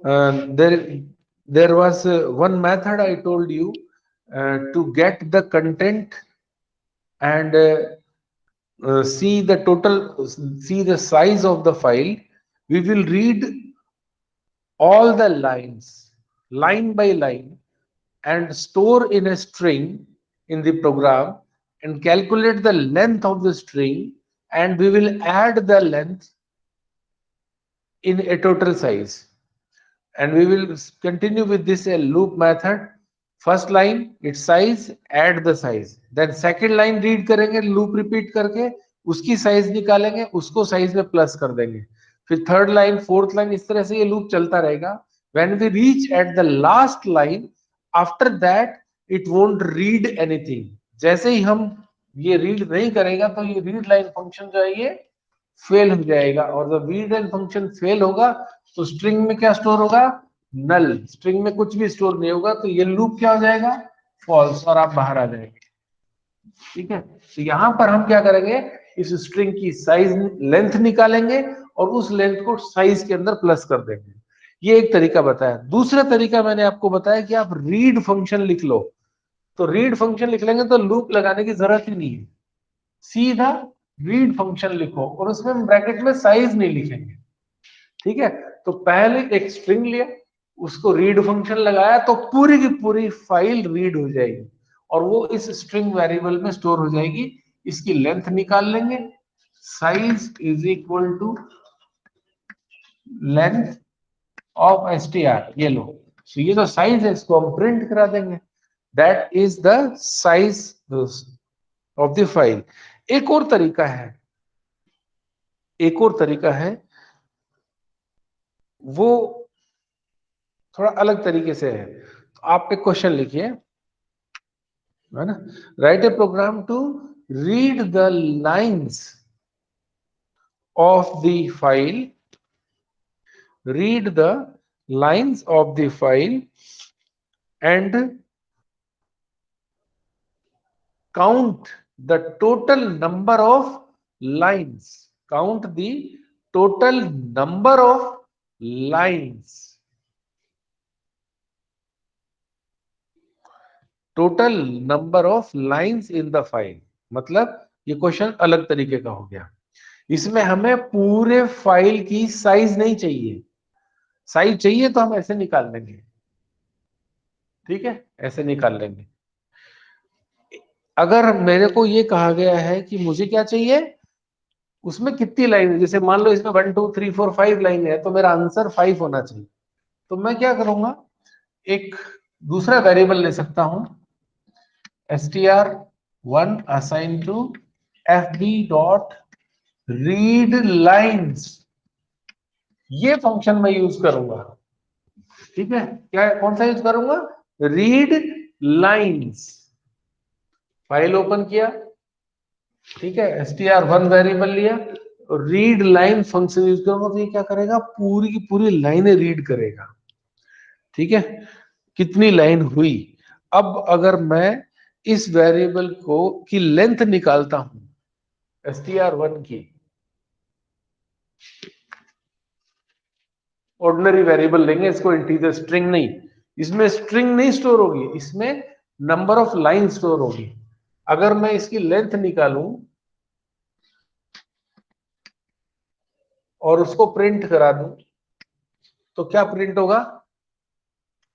there was one method I told you to get the content and see the total, see the size of the file. We will read all the lines line by line and store in a string in the program and calculate the length of the string, and we will add the length in a total size, and we will continue with this a loop method. First line its size, add the size, then second line read करेंगे loop repeat करके, उसकी size निकालेंगे, उसको size में plus कर देंगे, फिर third line fourth line, इस तरह से ये लूप चलता रहेगा. When we reach at the last line, after that it won't read anything. जैसे ही हम ये रीड नहीं करेगा तो ये रीड लाइन फंक्शन जो है ये फेल हो जाएगा, और जब रीड लाइन फंक्शन फेल होगा तो स्ट्रिंग में क्या स्टोर होगा? नल. स्ट्रिंग में कुछ भी स्टोर नहीं होगा, तो ये लूप क्या हो जाएगा? फॉल्स, और आप बाहर आ जाएंगे. ठीक है, तो यहां पर हम क्या करेंगे, इस स्ट्रिंग की साइज लेंथ निकालेंगे और उस लेंथ को साइज के अंदर प्लस कर देंगे. ये एक तरीका बताया. दूसरा तरीका मैंने आपको बताया कि आप रीड फंक्शन लिख लो. तो रीड फंक्शन लिख लेंगे तो लूप लगाने की जरूरत ही नहीं है, सीधा रीड फंक्शन लिखो और उसमें हम ब्रैकेट में साइज नहीं लिखेंगे. ठीक है, तो पहले एक स्ट्रिंग लिया, उसको रीड फंक्शन लगाया तो पूरी की पूरी फाइल रीड हो जाएगी और वो इस स्ट्रिंग वेरिएबल में स्टोर हो जाएगी. इसकी लेंथ निकाल लेंगे, size is equal to length of str. ये लो, तो ये जो साइज है इसको हम प्रिंट करा देंगे. That is the size of the file. एक और तरीका है, एक और तरीका है, वो थोड़ा अलग तरीके से है. तो आप एक क्वेश्चन लिखिए, है ना. Write a program to read the lines of the file, read the lines of the file and count the total number of lines. Count the total number of lines. Total number of lines in the file. मतलब ये question अलग तरीके का हो गया. इसमें हमें पूरे फाइल की साइज नहीं चाहिए. साइज चाहिए तो हम ऐसे निकाल लेंगे. ठीक है, ऐसे निकाल लेंगे. अगर मेरे को ये कहा गया है कि मुझे क्या चाहिए, उसमें कितनी लाइन है, जैसे मान लो इसमें 1 2 3 4 5 लाइन है, तो मेरा आंसर 5 होना चाहिए. तो मैं क्या करूंगा, एक दूसरा वेरिएबल ले सकता हूं, str1 assign to fb dot read lines. ये फंक्शन मैं यूज करूंगा. ठीक है, क्या कौन सा यूज करूंगा? Read lines. फाइल ओपन किया, ठीक है, str1 वेरिएबल लिया, रीड लाइन फंक्शन यूज करूंगा, तो ये क्या करेगा, पूरी की पूरी लाइनें रीड करेगा. ठीक है, कितनी लाइन हुई. अब अगर मैं इस वेरिएबल को की लेंथ निकालता हूं str1 की, ऑर्डिनरी वेरिएबल लेंगे इसको, इंटीजर, स्ट्रिंग नहीं. इसमें स्ट्रिंग नहीं स्टोर होगी, इसमें नंबर ऑफ लाइन स्टोर होगी. अगर मैं इसकी लेंथ निकालूं और उसको प्रिंट करा दूं, तो क्या प्रिंट होगा?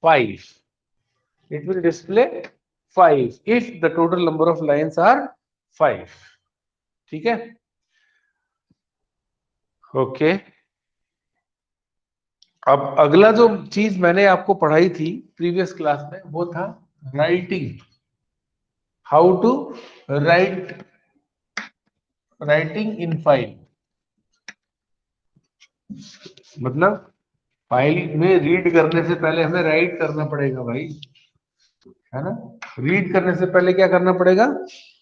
5. It will display 5 if the total number of lines are 5. ठीक है, ओके. अब अगला जो चीज मैंने आपको पढ़ाई थी प्रीवियस क्लास में, वो था writing. How to write, writing in file. मतलब फाइल में रीड करने से पहले हमें राइट करना पड़ेगा भाई, है ना. रीड करने से पहले क्या करना पड़ेगा?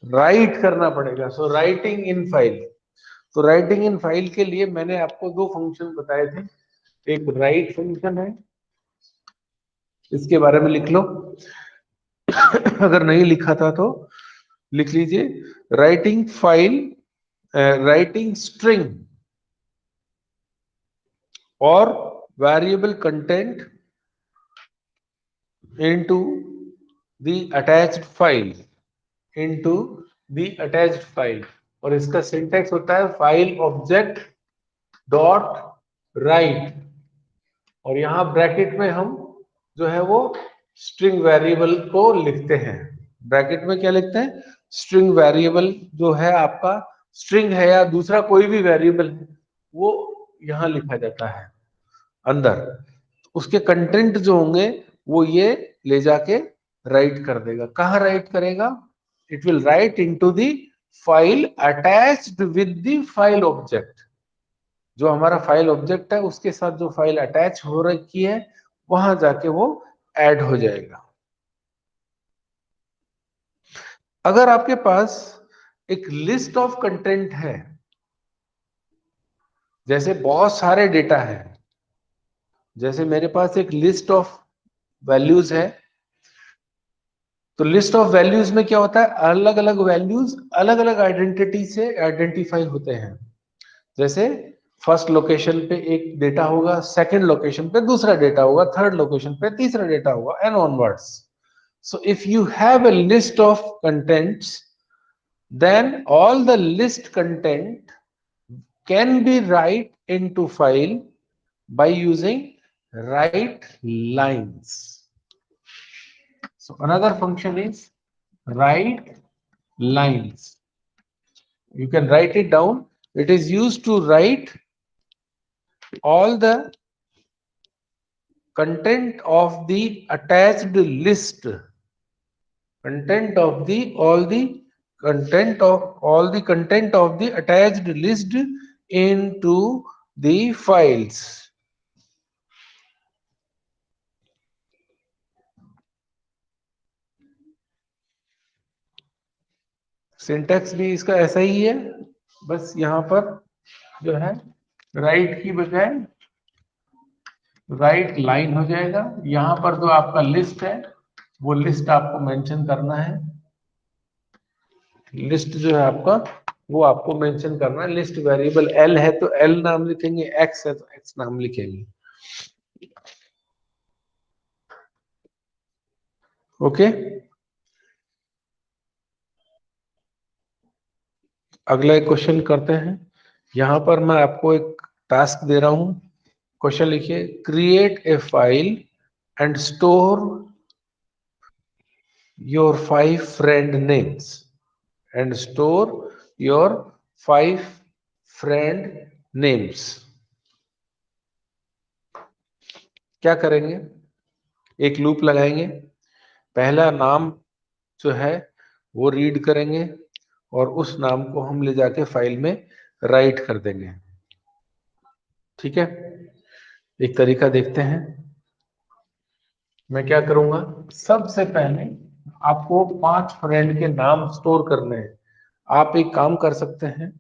राइट करना पड़ेगा. So writing in file. तो राइटिंग इन फाइल के लिए मैंने आपको दो फंक्शन बताए थे. एक राइट फंक्शन है, इसके बारे में लिख लो. अगर नहीं लिखा था तो लिख लीजिए. राइटिंग फाइल, राइटिंग स्ट्रिंग और variable content into the attached file into the attached file। और इसका सिंटैक्स होता है फाइल ऑब्जेक्ट डॉट राइट, और यहां ब्रैकेट में हम जो है वो स्ट्रिंग वेरिएबल को लिखते हैं। ब्रैकेट में क्या लिखते हैं? स्ट्रिंग वेरिएबल जो है आपका स्ट्रिंग है या दूसरा कोई भी वेरिएबल है वो यहां लिखा जाता है अंदर। उसके कंटेंट जो होंगे वो ये ले जाके राइट कर देगा। कहाँ राइट करेगा? It will write into the file attached with the file object. जो हमारा फाइल ऑब्जेक्ट है उसके साथ जो फाइल अटैच हो रखी है वहां जाके वो ऐड हो जाएगा। अगर आपके पास एक लिस्ट ऑफ कंटेंट है, जैसे बहुत सारे डेटा है, जैसे मेरे पास एक लिस्ट ऑफ वैल्यूज है, तो लिस्ट ऑफ वैल्यूज में क्या होता है? अलग अलग वैल्यूज अलग अलग आइडेंटिटी से आइडेंटिफाई होते हैं। जैसे फर्स्ट लोकेशन पे एक डेटा होगा, सेकंड लोकेशन पे दूसरा डेटा होगा, थर्ड लोकेशन पे तीसरा डेटा होगा, and onwards. So if you have a list of contents, then all the list content can be write into file by using write lines. So another function is write lines. You can write it down. It is used to write all the content of the attached list, content of the all the content of the attached list into the files। Syntax भी इसका ऐसा ही है, बस यहां पर जो है right की बजाय राइट लाइन हो जाएगा। यहां पर जो आपका लिस्ट है वो लिस्ट आपको मेंशन करना है। लिस्ट जो है आपका वो आपको मेंशन करना है। लिस्ट वेरिएबल एल है तो एल नाम लिखेंगे, एक्स है तो एक्स नाम लिखेंगे। ओके, अगला एक क्वेश्चन करते हैं। यहां पर मैं आपको एक टास्क दे रहा हूं। क्वेश्चन लिखिए, create a file and store your 5 friend names and store your 5 friend names. क्या करेंगे? एक लूप लगाएंगे, पहला नाम जो है वो रीड करेंगे और उस नाम को हम ले जाके फाइल में राइट कर देंगे। ठीक है, एक तरीका देखते हैं। मैं क्या करूंगा, सबसे पहले आपको 5 फ्रेंड के नाम स्टोर करने हैं। आप एक काम कर सकते हैं,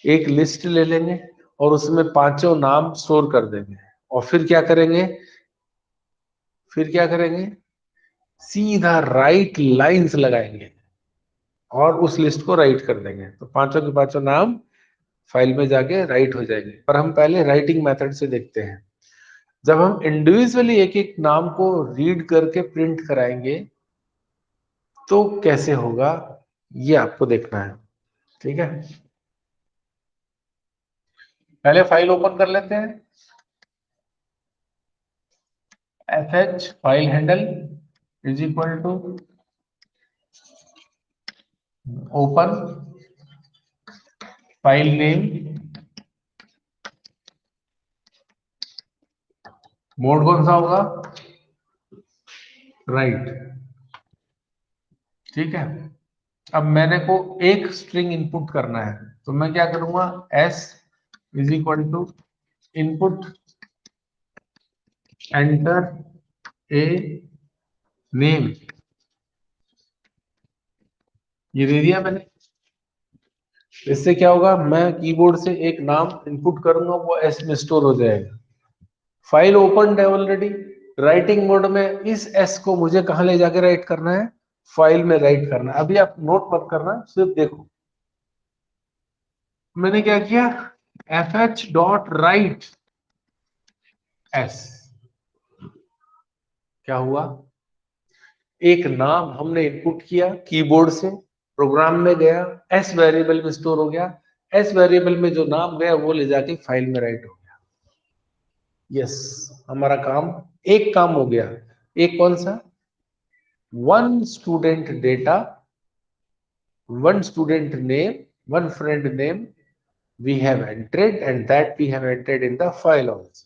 एक लिस्ट ले लेंगे और उसमें पांचों नाम स्टोर कर देंगे, और फिर क्या करेंगे, सीधा राइट लाइंस लगाएंगे और उस लिस्ट को राइट कर देंगे, तो पांचों के पांचों नाम फाइल में जाके राइट हो जाएंगे। पर हम पहले राइटिंग मेथड से देखते हैं। जब हम इंडिविजुअली एक एक नाम को रीड करके प्रिंट कराएंगे तो कैसे होगा ये आपको देखना है। ठीक है, पहले फाइल ओपन कर लेते हैं। fh file handle is equal to open file name, mode कौन सा होगा, राइट। ठीक है, अब मैंने को एक स्ट्रिंग इनपुट करना है, तो मैं क्या करूंगा, s is equal to input enter a name, ये दे दिया मैंने। इससे क्या होगा, मैं कीबोर्ड से एक नाम इनपुट करूंगा, वो एस में स्टोर हो जाएगा। फाइल ओपन है ऑलरेडी, राइटिंग मोड में इस एस को मुझे कहां ले जाके राइट करना है, फाइल में राइट करना है। अभी आप नोट मत करना, सिर्फ देखो मैंने क्या किया, fh डॉट राइट एस। क्या हुआ, एक नाम हमने इनपुट किया कीबोर्ड से, प्रोग्राम में गया, एस वेरिएबल में स्टोर हो गया, एस वेरिएबल में जो नाम गया वो ले जाके फाइल में राइट हो गया। यस, हमारा काम, एक काम हो गया। एक कौन सा, one student data, one student name, one friend name we have entered and that we have entered in the file also.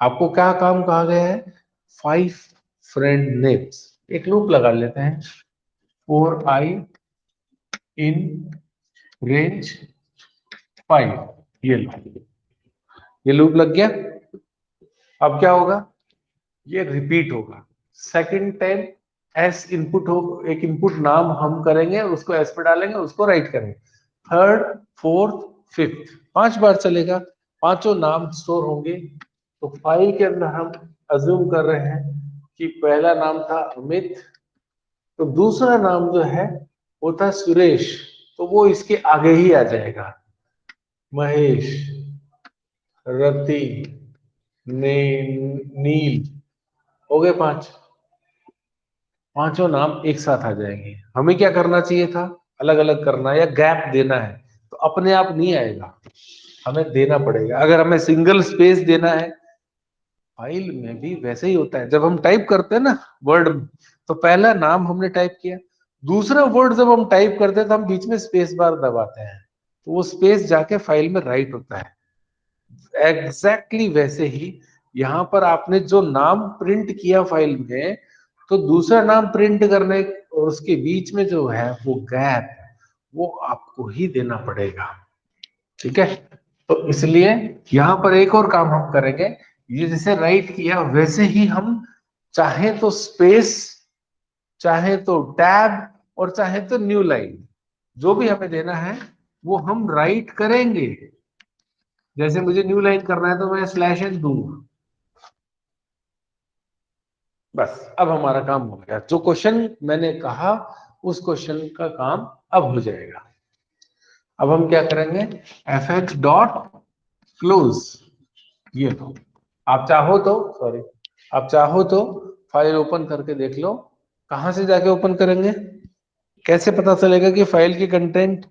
आपको क्या काम कहा गया है, 5 फ्रेंड नेम्स। एक लूप लगा लेते हैं, फॉर आई इन रेंज 5, ये लूप लग गया। अब क्या होगा, ये रिपीट होगा। सेकंड टाइम एस इनपुट हो, एक इनपुट नाम हम करेंगे, उसको एस पे डालेंगे, उसको राइट करेंगे। थर्ड, फोर्थ, फिफ्थ, 5 बार चलेगा, पांचों नाम स्टोर होंगे। तो फाइल के अंदर हम अज्यूम कर रहे हैं कि पहला नाम था अमित, तो दूसरा नाम जो है वो था सुरेश, तो वो इसके आगे ही आ जाएगा, महेश, रति, ने, नील। हो गए 5, पांचों नाम एक साथ आ जाएंगे। हमें क्या करना चाहिए था, अलग अलग करना या गैप देना है, तो अपने आप नहीं आएगा, हमें देना पड़ेगा। अगर हमें सिंगल स्पेस देना है, फाइल में भी वैसे ही होता है, जब हम टाइप करते हैं ना वर्ड में, तो पहला नाम हमने टाइप किया, दूसरा वर्ड जब हम टाइप करते हैं तो हम बीच में स्पेस बार दबाते हैं, तो वो स्पेस जाके फाइल में राइट होता है। एग्जैक्टली वैसे ही यहाँ पर आपने जो नाम प्रिंट किया फाइल में, तो दूसरा नाम प्रिंट करने और उसके बीच में जो है वो गैप, वो आपको ही देना पड़ेगा। ठीक है, तो इसलिए यहाँ पर एक और काम हम करेंगे, ये जैसे राइट किया वैसे ही हम चाहे तो स्पेस, चाहे तो टैब, और चाहे तो न्यू लाइन, जो भी हमें देना है वो हम राइट करेंगे। जैसे मुझे न्यू लाइन करना है तो मैं स्लैश एन दूंगा। बस अब हमारा काम हो गया, जो क्वेश्चन मैंने कहा उस क्वेश्चन का काम अब हो जाएगा। अब हम क्या करेंगे, एफ एच डॉट क्लोज, ये लो, आप चाहो तो, सॉरी, आप चाहो तो फाइल ओपन करके देख लो। कहां से जाके ओपन करेंगे, कैसे पता चलेगा कि फाइल की कंटेंट,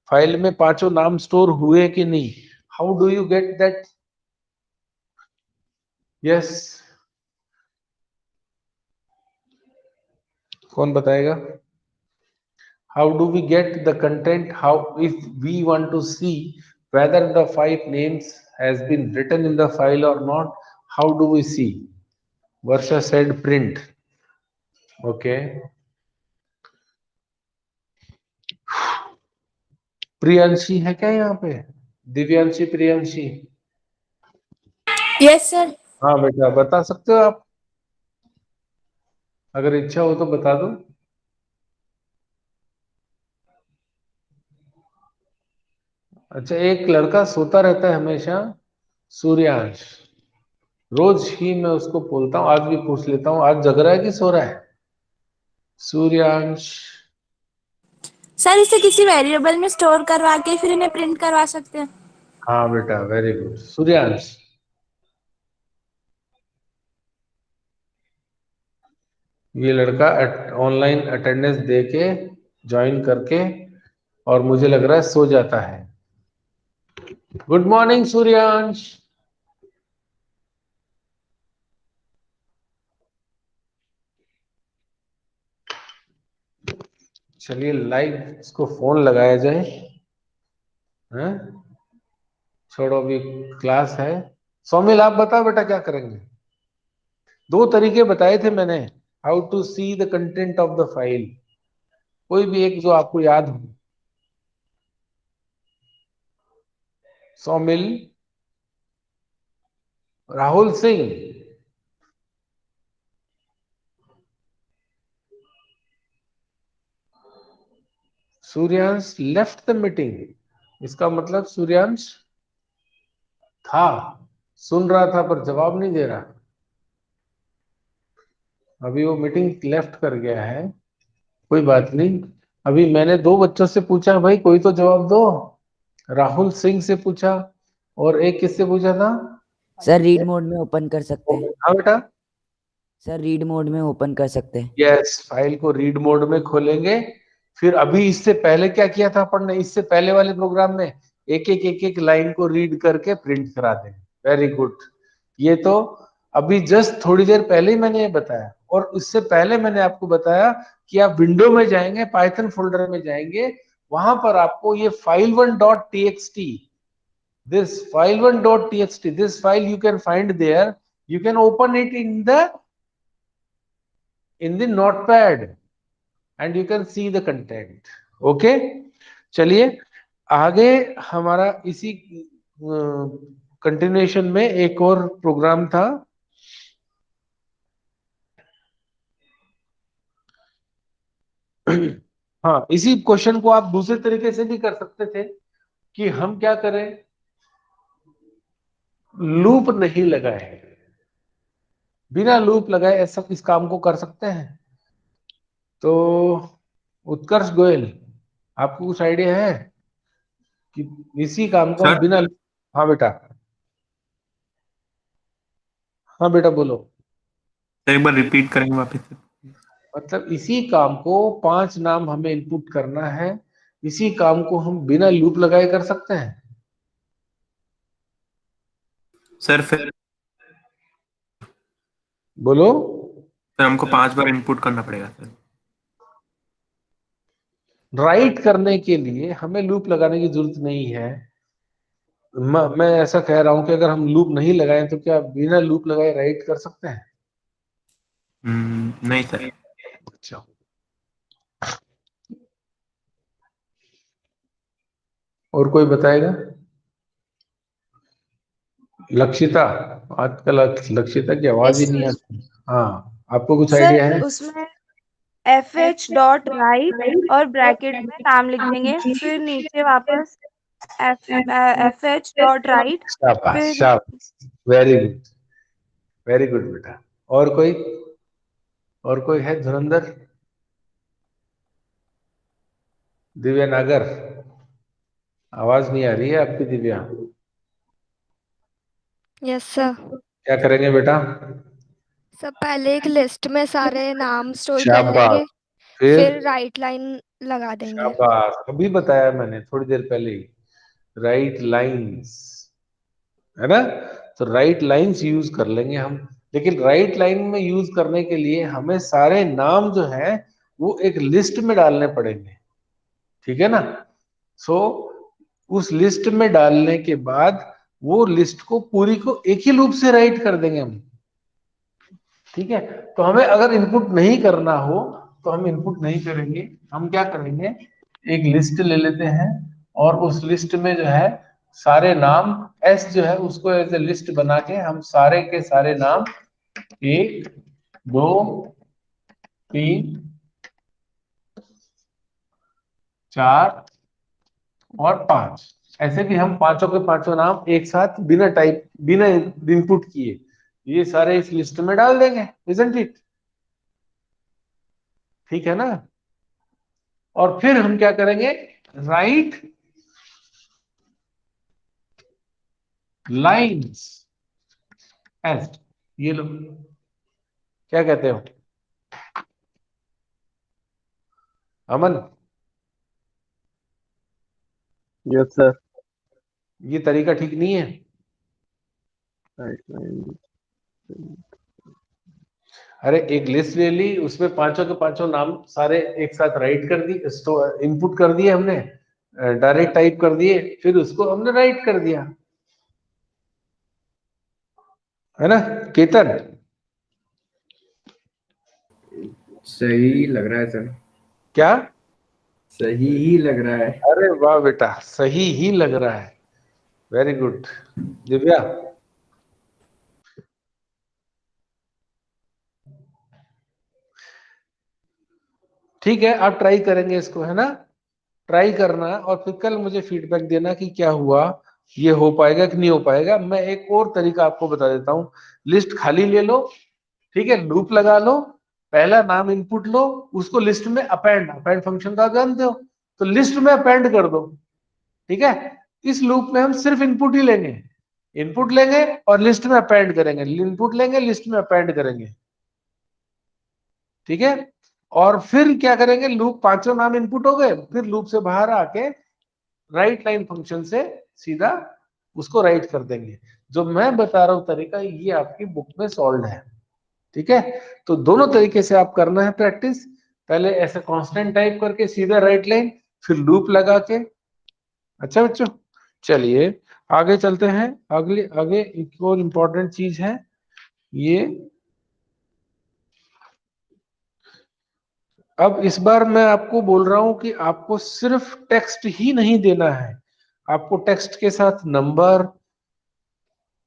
फाइल में पांचों नाम स्टोर हुए कि नहीं, how do you get that? Yes, कौन बताएगा? How do we get the content? How, if we want to see whether the 5 names has been written in the file or not, how do we see? Varsha said print. Okay. Priyanshi है क्या यहाँ पे? Divyanshi, Priyanshi? Yes sir. हाँ बेटा, बता सकते हो आप? अगर इच्छा हो तो बता दो। अच्छा, एक लड़का सोता रहता है हमेशा, सूर्यांश, रोज ही मैं उसको बोलता हूँ, आज भी पूछ लेता हूँ, आज जग रहा है कि सो रहा है सूर्यांश? सर इसे किसी वेरिएबल में स्टोर करवा के फिर इन्हें प्रिंट करवा सकते हैं। हाँ बेटा, वेरी गुड सूर्यांश। ये लड़का ऑनलाइन अटेंडेंस दे के, ज्वाइन करके, और मुझे लग रहा है सो जाता है। Good morning Suryansh. चलिए लाइव इसको फोन लगाया जाए, हैं? छोड़ो, अभी क्लास है। सौमिल आप बताओ बेटा, क्या करेंगे? 2 तरीके बताए थे मैंने, how to see the content of the file, कोई भी एक जो आपको याद हो। Saumil, Rahul Singh, Suryansh left the meeting, इसका मतलब सूर्यांश था, सुन रहा था पर जवाब नहीं दे रहा। अभी वो मीटिंग लेफ्ट कर गया है, कोई बात नहीं। अभी मैंने 2 बच्चों से पूछा, भाई कोई तो जवाब दो। राहुल सिंह से पूछा, और एक किससे पूछा था? सर रीड मोड में ओपन कर सकते हैं। हाँ बेटा, सर रीड मोड में ओपन कर सकते हैं। यस, फाइल को रीड मोड में खोलेंगे। फिर अभी इससे पहले क्या किया था अपन ने, इससे पहले वाले प्रोग्राम में एक एक लाइन को रीड करके प्रिंट करा देंगे। Very good. ये तो अभी जस्ट थोड़ी देर पहले ही मैंने ये बताया, और इससे पहले मैंने आपको बताया कि आप विंडो में जाएंगे, पाइथन फोल्डर में जाएंगे, वहां पर आपको ये file1.txt, this file1.txt, this file you can find there, you can open it in the notepad and you can see the content. Okay, चलिए आगे हमारा इसी कंटिन्यूएशन में एक और प्रोग्राम था। हाँ, इसी क्वेश्चन को आप दूसरे तरीके से भी कर सकते थे कि हम क्या करें, लूप नहीं लगाए, बिना लूप लगाए ऐसा इस काम को कर सकते हैं। तो उत्कर्ष गोयल, आपको कुछ आइडिया है कि इसी काम को हम सर बिना, हाँ बेटा, हाँ बेटा बोलो। एक बार रिपीट करेंगे वापस से? मतलब इसी काम को 5 नाम हमें इनपुट करना है, इसी काम को हम बिना लूप लगाए कर सकते हैं। सर फिर बोलो। हमको 5 बार इनपुट करना पड़ेगा सर। राइट करने के लिए हमें लूप लगाने की जरूरत नहीं है। मैं ऐसा कह रहा हूं कि अगर हम लूप नहीं लगाएं तो क्या बिना लूप लगाए राइट कर सकते हैं? नहीं सर। अच्छा, और कोई बताएगा? लक्षिता, आजकल लक्षिता की आवाज ही नहीं आती। हाँ, आपको कुछ आइडिया है? उसमें fh.write और ब्रैकेट में नाम लिख देंगे, फिर नीचे वापस fh.write, शाबाश फिर शाबाश, वेरी गुड, वेरी गुड बेटा। और कोई है धुरंधर? दिव्या नागर, आवाज नहीं आ रही है आपकी दिव्या। Yes sir. क्या करेंगे बेटा? सब पहले एक लिस्ट में सारे नाम स्टोर कर शाबाश, लेंगे, फिर? फिर राइट लाइन लगा देंगे। शाबाश, अभी बताया मैंने थोड़ी देर पहले ही, राइट लाइंस, है ना? तो राइट लाइंस यूज कर लेंगे हम, लेकिन राइट लाइन में यूज करने के लिए हमें सारे नाम जो है वो एक लिस्ट में डालने पड़ेंगे, ठीक है ना? सो उस लिस्ट में डालने के बाद वो लिस्ट को पूरी को एक ही लूप से राइट कर देंगे हम, ठीक है? तो हमें अगर इनपुट नहीं करना हो तो हम इनपुट नहीं करेंगे, हम क्या करेंगे, एक लिस्ट ले लेते हैं और उस लिस्ट में जो है सारे नाम, एस जो है उसको एज ए लिस्ट बना के हम सारे के सारे नाम 1 2 3 4 और 5, ऐसे भी हम पांचों के पांचों नाम एक साथ बिना इनपुट किए ये सारे इस लिस्ट में डाल देंगे, इजंट इट? ठीक है ना? और फिर हम क्या करेंगे, राइट लाइंस एस, ये लो, क्या कहते हो अमन? Yes sir. ये तरीका ठीक नहीं है। अरे एक लिस्ट ले ली, उसमें पांचों के पांचों नाम सारे एक साथ राइट कर दी, इनपुट कर दिए हमने, डायरेक्ट टाइप कर दिए, फिर उसको हमने राइट कर दिया, है ना केतन? सही लग रहा है सर। क्या? सही ही लग रहा है। अरे वाह बेटा, सही ही लग रहा है, वेरी गुड। दिव्या? ठीक है, आप ट्राई करेंगे इसको, है ना? ट्राई करना और फिर कल मुझे फीडबैक देना कि क्या हुआ, ये हो पाएगा कि नहीं हो पाएगा। मैं एक और तरीका आपको बता देता हूँ, लिस्ट खाली ले लो, ठीक है, लूप लगा लो, पहला नाम इनपुट लो, उसको लिस्ट में अपेंड फंक्शन का जानते हो, तो लिस्ट में अपेंड कर दो, ठीक है? इस लूप में हम सिर्फ इनपुट ही लेंगे, इनपुट लेंगे और लिस्ट में अपेंड करेंगे, इनपुट लेंगे लिस्ट में अपेंड करेंगे, ठीक है। और फिर क्या करेंगे, लूप पांचों नाम इनपुट हो गए, फिर लूप से बाहर आके राइट लाइन फंक्शन से सीधा उसको राइट कर देंगे। जो मैं बता रहा हूं तरीका, ये आपकी बुक में सॉल्व है, ठीक है। तो दोनों तरीके से आप करना है प्रैक्टिस, पहले ऐसे कांस्टेंट टाइप करके सीधा राइट लाइन, फिर लूप लगा के। अच्छा बच्चों, चलिए आगे चलते हैं। आगे एक और इम्पोर्टेंट चीज है, ये अब इस बार मैं आपको बोल रहा हूं कि आपको सिर्फ टेक्स्ट ही नहीं देना है, आपको टेक्स्ट के साथ नंबर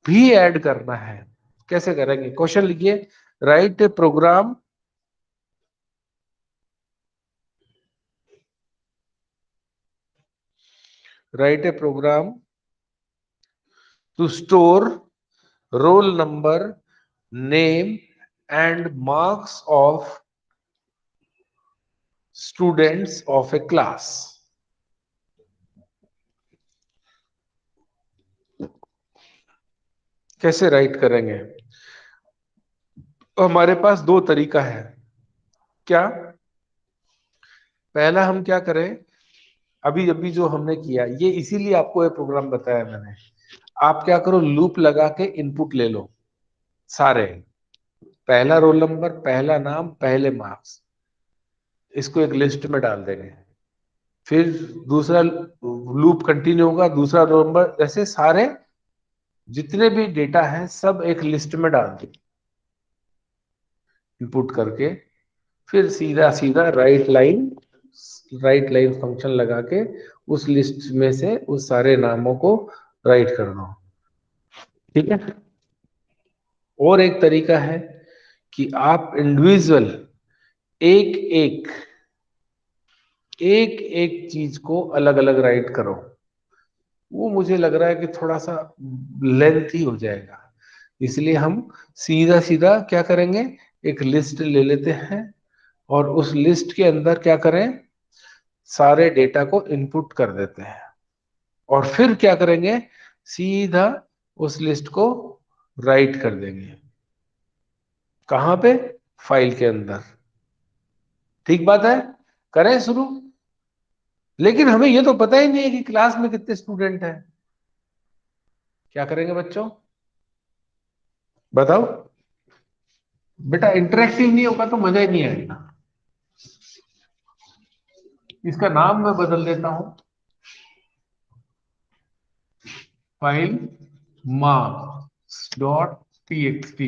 भी ऐड करना है। कैसे करेंगे, क्वेश्चन लिखिए, write a program to store roll number, name and marks of students of a class. कैसे राइट करेंगे, तो हमारे पास दो तरीका है। क्या, पहला हम क्या करें, अभी अभी जो हमने किया ये इसीलिए आपको ये प्रोग्राम बताया मैंने। आप क्या करो, लूप लगा के इनपुट ले लो सारे, पहला रोल नंबर, पहला नाम, पहले मार्क्स, इसको एक लिस्ट में डाल देंगे। फिर दूसरा लूप कंटिन्यू होगा, दूसरा रोल नंबर, ऐसे सारे जितने भी डेटा है सब एक लिस्ट में डाल दें इनपुट करके। फिर सीधा सीधा राइट लाइन फंक्शन लगा के उस लिस्ट में से उस सारे नामों को राइट कर दो, ठीक है। और एक तरीका है कि आप इंडिविजुअल एक एक चीज को अलग अलग राइट करो। वो मुझे लग रहा है कि थोड़ा सा लेंथी हो जाएगा, इसलिए हम सीधा सीधा क्या करेंगे, एक लिस्ट ले लेते हैं और उस लिस्ट के अंदर क्या करें, सारे डेटा को इनपुट कर देते हैं और फिर क्या करेंगे, सीधा उस लिस्ट को राइट कर देंगे। कहां पे, फाइल के अंदर। ठीक बात है, करें शुरू। लेकिन हमें ये तो पता ही नहीं है कि क्लास में कितने स्टूडेंट हैं। क्या करेंगे बच्चों, बताओ। बेटा इंटरेक्टिव नहीं होगा तो मजा ही नहीं आएगा। इसका नाम मैं बदल देता हूं, फाइल marks.txt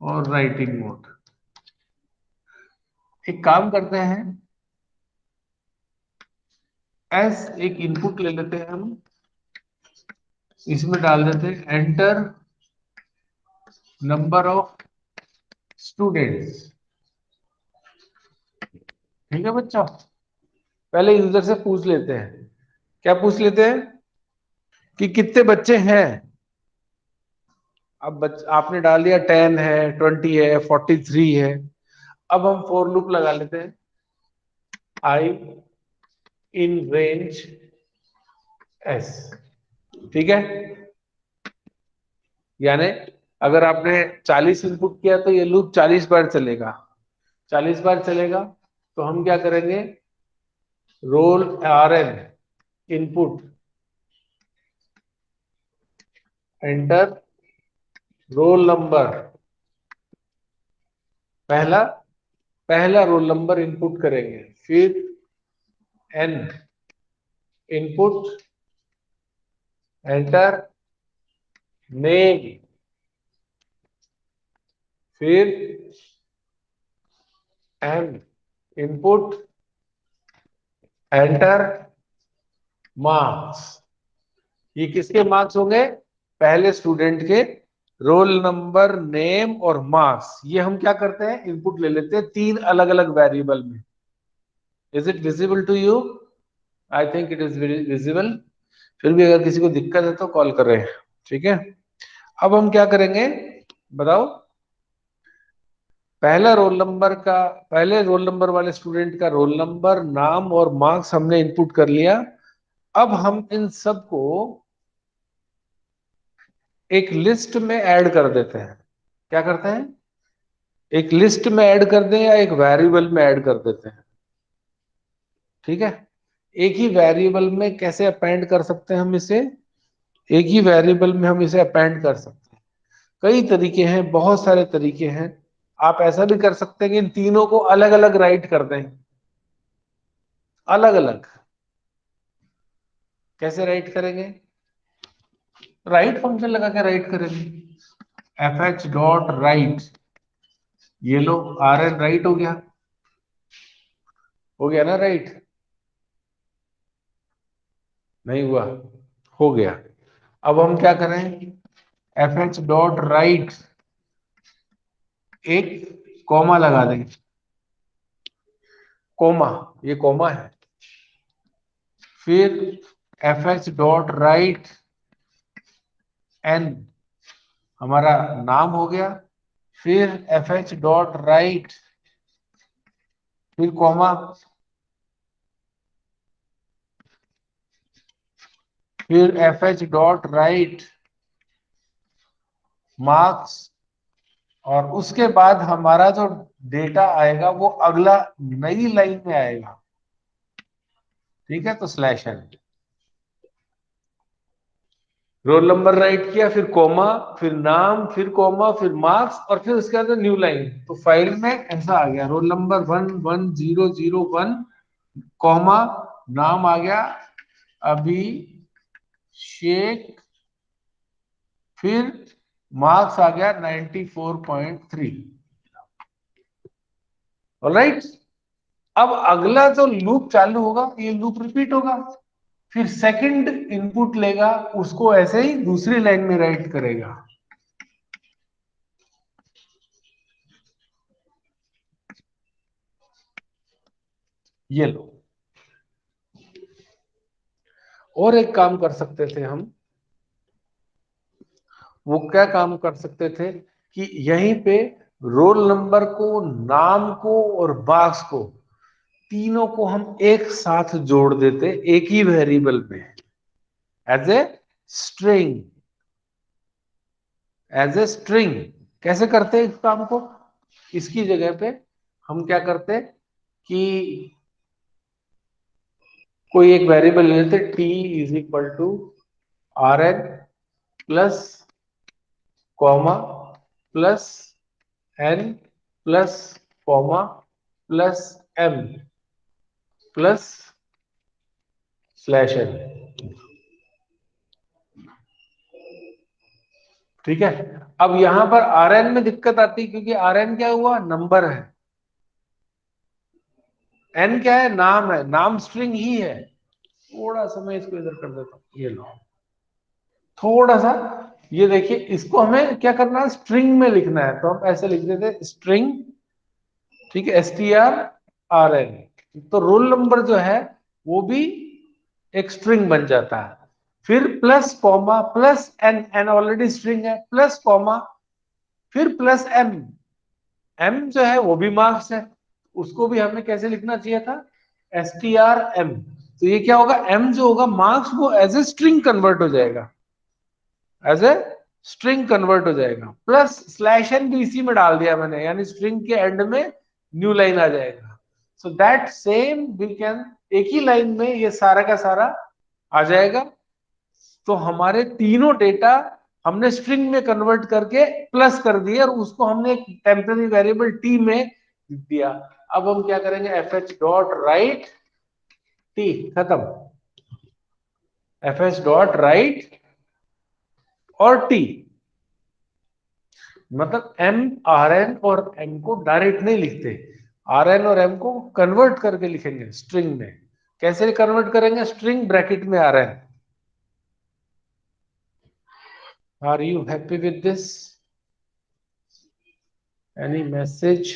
और राइटिंग मोड। एक काम करते हैं, एस एक इनपुट ले लेते हैं हम, इसमें डाल देते हैं एंटर नंबर ऑफ स्टूडेंट्स। ठीक है बच्चों, पहले यूजर से पूछ लेते हैं, क्या पूछ लेते हैं कि कितने बच्चे हैं। अब आपने डाल दिया 10 है, 20 है, 43 है। अब हम फॉर लूप लगा लेते हैं, आई इन रेंज एस, ठीक है। यानी अगर आपने 40 इनपुट किया तो ये लूप 40 बार चलेगा, 40 बार चलेगा। तो हम क्या करेंगे, roll R N input enter roll number, पहला रोल नंबर इनपुट करेंगे, फिर एन इनपुट एंटर नेम, फिर एम इनपुट एंटर मार्क्स। ये किसके मार्क्स होंगे, पहले स्टूडेंट के रोल नंबर, नेम और मार्क्स। ये हम क्या करते हैं, इनपुट ले लेते हैं तीन अलग अलग वेरिएबल में। Is it visible to you? I think it is visible. फिर भी अगर किसी को दिक्कत है तो कॉल कर रहे हैं, ठीक है। अब हम क्या करेंगे बताओ, पहले रोल नंबर वाले स्टूडेंट का रोल नंबर, नाम और मार्क्स हमने इनपुट कर लिया। अब हम इन सब को एक लिस्ट में ऐड कर देते हैं। क्या करते हैं? एक लिस्ट में ऐड कर दें या एक वेरिएबल में ऐड कर देते हैं। ठीक है, एक ही वेरिएबल में कैसे अपेंड कर सकते हैं हम इसे? एक ही वेरिएबल में हम इसे अपेंड कर सकते हैं। कई तरीके हैं, बहुत सारे तरीके हैं। आप ऐसा भी कर सकते हैं कि इन तीनों को अलग अलग राइट कर दें। अलग अलग कैसे राइट करेंगे? राइट फंक्शन लगा के राइट करेंगे। एफ एच डॉट राइट, ये लो आर एन राइट हो गया ना राइट? नहीं हुआ? हो गया। अब हम क्या करें? एफ एच डॉट राइट, एक कॉमा लगा देंगे। कॉमा, ये कॉमा है। फिर F H dot write N, हमारा नाम हो गया। फिर एफ एच डॉट राइट, फिर कॉमा, फिर F H dot write marks, और उसके बाद हमारा जो डेटा आएगा वो अगला नई लाइन में आएगा। ठीक है, तो slash N, roll number write किया, फिर कॉमा, फिर नाम, फिर कॉमा, फिर मार्क्स, और फिर उसके बाद न्यू लाइन। तो फाइल में ऐसा आ गया, रोल नंबर 11001, कॉमा, नाम आ गया अभिषेक, फिर मार्क्स आ गया 94.3। ऑलराइट, अब अगला जो लूप चालू होगा, ये लूप रिपीट होगा। फिर सेकंड इनपुट लेगा, उसको ऐसे ही दूसरी लाइन में राइट करेगा। ये लो। और एक काम कर सकते थे हम, वो क्या काम कर सकते थे कि यहीं पे रोल नंबर को, नाम को और मार्क्स को, तीनों को हम एक साथ जोड़ देते एक ही वेरिएबल में, as a string. As a string कैसे करते हैं इस काम को? इसकी जगह पे हम क्या करते कि कोई एक वेरिएबल ले लेते, t is equal to R N plus comma plus N plus comma plus M plus slash N. ठीक है, अब यहां पर आर एन में दिक्कत आती है, क्योंकि आर एन क्या हुआ? नंबर है। एन क्या है? नाम है। नाम स्ट्रिंग ही है। थोड़ा सा मैं इसको इधर कर देता हूं, ये लो। थोड़ा सा ये देखिए, इसको हमें क्या करना है? स्ट्रिंग में लिखना है, तो हम ऐसे लिख देते स्ट्रिंग। ठीक है, STRRN। तो रोल नंबर जो है वो भी एक स्ट्रिंग बन जाता है। फिर plus comma plus N, N already string है, प्लस कॉमा, फिर प्लस एम, एम जो है वो भी मार्क्स है, उसको भी हमें कैसे लिखना चाहिए था? STRM। तो ये क्या होगा? एम जो होगा मार्क्स, वो एज ए स्ट्रिंग कन्वर्ट हो जाएगा, एज ए स्ट्रिंग कन्वर्ट हो जाएगा। प्लस स्लैश एन भी इसी में डाल दिया मैंने, यानी स्ट्रिंग के एंड में न्यू लाइन आ जाएगा। So that same we can, एक ही लाइन में ये सारा का सारा आ जाएगा। तो हमारे तीनों डेटा हमने स्ट्रिंग में कन्वर्ट करके प्लस कर दिया, और उसको हमने एक टेम्पररी वेरिएबल टी में दिया। अब हम क्या करेंगे? F H dot write T, खत्म। एफ एच डॉट राइट और टी, मतलब एम, आर एन और एम को डायरेक्ट नहीं लिखते, आर एन और एम को कन्वर्ट करके लिखेंगे स्ट्रिंग में। कैसे कन्वर्ट करेंगे? स्ट्रिंग ब्रैकेट में R N. Are you happy with this? Any message?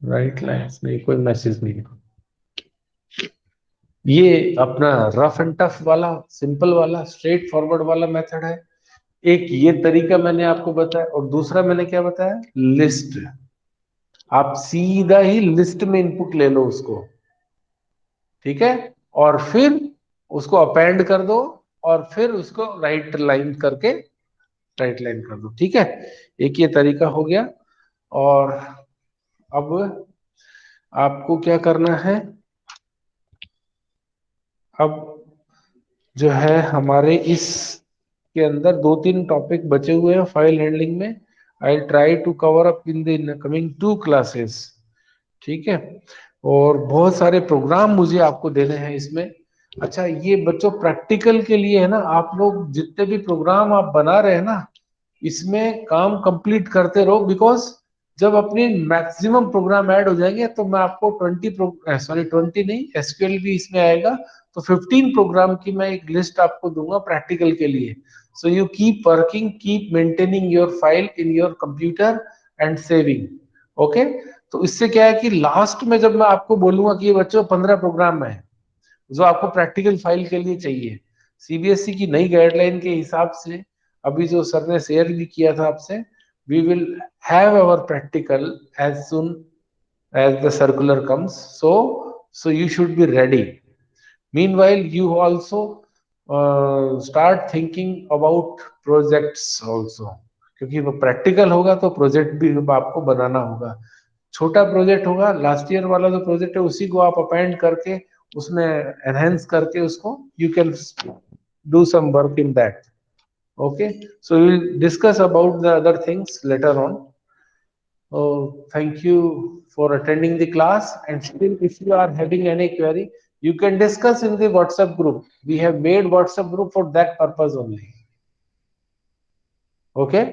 Write lines? नहीं, कोई मैसेज नहीं। ये अपना रफ एंड टफ वाला, सिंपल वाला, स्ट्रेट फॉरवर्ड वाला मेथड है। एक ये तरीका मैंने आपको बताया, और दूसरा मैंने क्या बताया? लिस्ट। आप सीधा ही लिस्ट में इनपुट ले लो उसको, ठीक है, और फिर उसको अपेंड कर दो और फिर उसको राइट लाइन कर दो। ठीक है, एक ये तरीका हो गया। और अब आपको क्या करना है, अब जो है हमारे इस के अंदर 2-3 टॉपिक बचे हुए हैं फाइल हैंडलिंग में। I try to cover up in the coming 2 classes. ठीक है, और बहुत सारे प्रोग्राम मुझे आपको देने हैं इसमें। अच्छा, ये बच्चों प्रैक्टिकल के लिए है ना, आप लोग जितने भी प्रोग्राम आप बना रहे हैं ना, इसमें काम कंप्लीट करते रहो, बिकॉज जब अपनी मैक्सिमम प्रोग्राम ऐड हो जाएंगे तो मैं आपको 20 नहीं, एसक्यूएल भी इसमें आएगा, तो 15 प्रोग्राम की मैं एक लिस्ट आपको दूंगा प्रैक्टिकल के लिए। So you keep working, keep maintaining your file in your computer and saving. Okay, तो इससे क्या है कि लास्ट में जब मैं आपको बोलूंगा कि ये बच्चों 15 प्रोग्राम है जो आपको प्रैक्टिकल फाइल के लिए चाहिए, सीबीएसई की नई गाइडलाइन के हिसाब से, अभी जो सर ने शेयर भी किया था आपसे, we will have our practical as soon as the circular comes, so you should be ready. Meanwhile you also start thinking about projects also, क्योंकि वो प्रैक्टिकल होगा तो प्रोजेक्ट भी आपको बनाना होगा। छोटा प्रोजेक्ट होगा, लास्ट ईयर वाला जो प्रोजेक्ट है उसी को आप अपेंड करके उसमें एनहेंस करके उसको you can do some work in that. Okay, so we'll discuss about the other things later on. Oh, thank you for attending the class, and still if you are having any query, you can discuss in the WhatsApp group. We have made WhatsApp group for that purpose only. Okay.